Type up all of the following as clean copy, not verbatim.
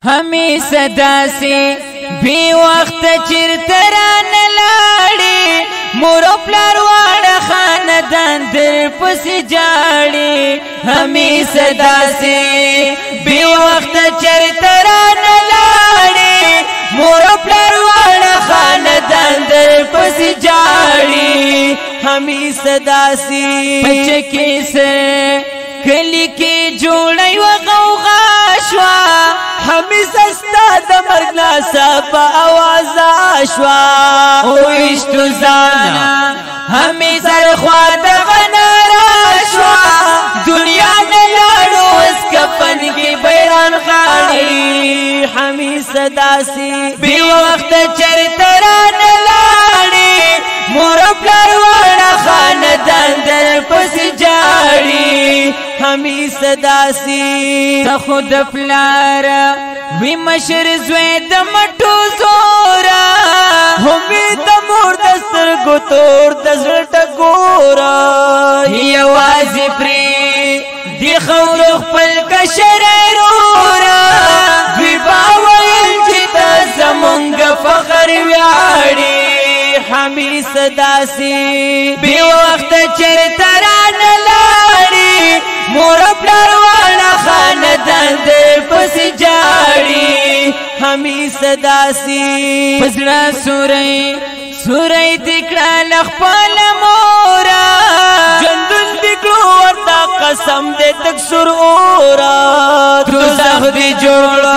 همی صدا سے بی وقت چرتران لاڑی مورو پلروان خاندان در پس جاڑی ہمی صدا سے بی وقت چرتران لاڑی مورو پلروان خاندان در پس جاڑی ہمی صدا سے بچکی سے کلی کی جوڑی و غوغا شوا ہمی سستا دمرگ ناسا پا آوازا شوا اوشتو زانا ہمی سرخواد غنارا شوا دنیا نلارو اس کفن کی بیران خاڑی ہمی صدا سی بی وقت چرتران لاڑی مورب لاروانا خاندان در پس جاڑی ہمی صدا سی تخود پلارا وی مشر زوی دمٹو زورا ہمی دمور دستر گو تور دزر ٹکورا ہی آوازی پری دی خورخ پل کشر رورا وی باویل جتا زمونگ فخر ویاڑی ہمی صدا سی بی وقت چرتران لاڑی مورب لاروانا خاندان در پس جاڑی ہمی صدا سی پسڑا سوری دکڑا لخپال مورا جندل دکڑو ورطا قسم دے تک سر اورا دوزخ دی جوڑا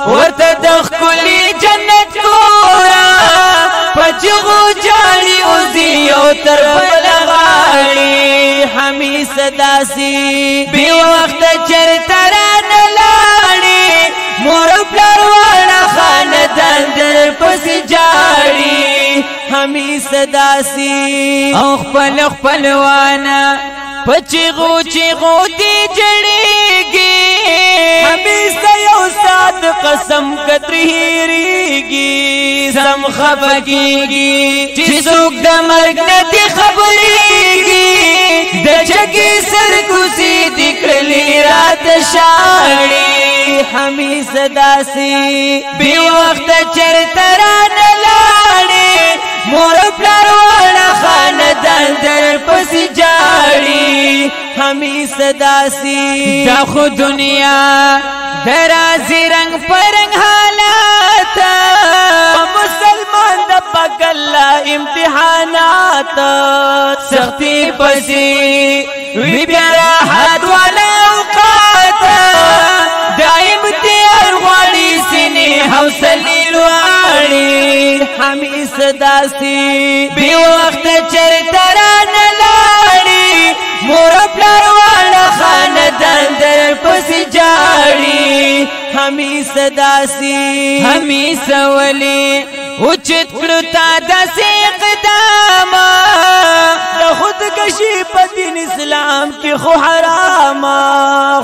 ورطا دخ کلی جنت کورا پچغو جاڑی اوزی او طرف لغاڑی ہمی صدا سی بی وقت چرتران لاڑی مورب لاروانا خاندان در پس جاڑی ہمی صدا سی او خپل وانا پچغو دی جڑی گی ہمی سیو سات قسم کتریری گی سم خفگی گی چیزوک دا مرگ ندی خبری گی دا چکی سرکوسی دکلی رات شاڑی ہمی صدا سی بی وقت چرتران لاڑی مورب لاروانا خاندان در پس جاڑی ہمی صدا سی دا خود دنیا درازی رنگ پرنگ حالاتا مسلمان دا پاک اللہ امتحانات سختی پسی وی بیا راحت والا اوقاتا دائم تیار غاڑی سینی حوصلی لواڑی ہمی صدا سی بی وقت چرتران لاڑی مورب لاروانا خاندان در پس جاڑی ہمی صدا سی ہمی سولی اچت کرتا دا سی اقداما دا خود کشی پا دین اسلام کی خو حراما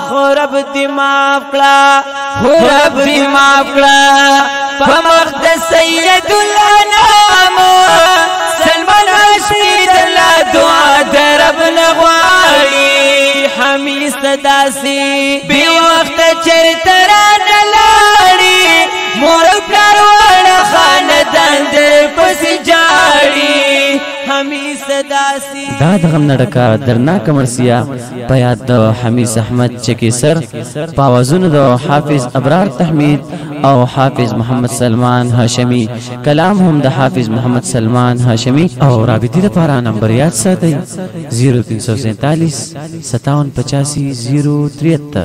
خورب دماغ کلا پا مقدس سید الانام سلمان عشقی دلہ دعا درب نغواری ہمی صدا سی بی وقت چرتران لاڑی مورب لاروانا خاندان در پس جاڑی ہمی صدا سی دا دغم نڑکا درناک مرسیا پیاد دا حمیس احمد چکی سر پاوازون دا حافظ ابرار تحمید او حافظ محمد سلمان هاشمی کلام هم دا حافظ محمد سلمان هاشمی او رابطی دا پارا نمبر یاد ساتی 0347 5785 073